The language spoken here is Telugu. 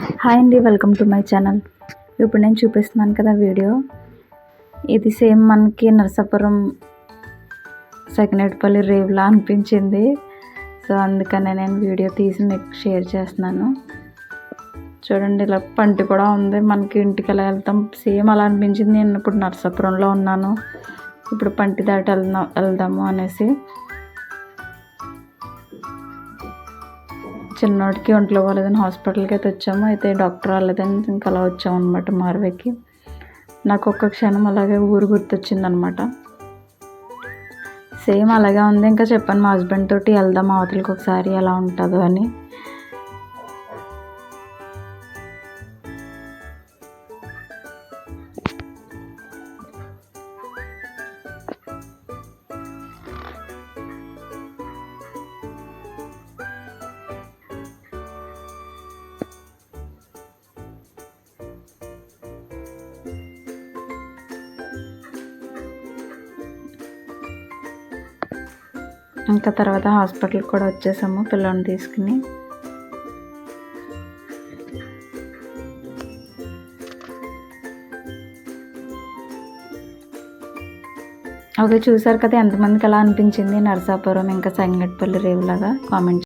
హాయ్ అండి, వెల్కమ్ టు మై ఛానల్. ఇప్పుడు నేను చూపిస్తున్నాను కదా వీడియో, ఇది సేమ్ మనకి నరసాపురం సెకండేటిపల్లి రేవ్లా అనిపించింది. సో అందుకనే నేను వీడియో తీసి మీకు షేర్ చేస్తున్నాను. చూడండి, ఇలా పంటి కూడా ఉంది. మనకి ఇంటికి ఎలా వెళ్తాం సేమ్ అలా అనిపించింది. నేను ఇప్పుడు నరసాపురంలో ఉన్నాను, ఇప్పుడు పంటి దాటి వెళ్దాము అనేసి. చిన్నోడికి ఒంట్లో పోలేదని హాస్పిటల్కి అయితే వచ్చాము. అయితే డాక్టర్ రాలేదని ఇంకా అలా వచ్చాము అనమాట మార్వేకి. నాకు ఒక్క క్షణం అలాగే ఊరు గుర్తొచ్చింది అనమాట. సేమ్ అలాగే ఉంది. ఇంకా చెప్పాను మా హస్బెండ్ తోటి వెళ్దాం అవతలకి ఒకసారి ఎలా ఉంటుందో అని. ఇంకా తర్వాత హాస్పిటల్కి కూడా వచ్చేసాము పిల్లల్ని తీసుకుని. ఓకే, చూసారు కదా ఎంతమందికి ఎలా అనిపించింది నరసాపురం ఇంకా సంగటిపల్లి రేవులాగా. కామెంట్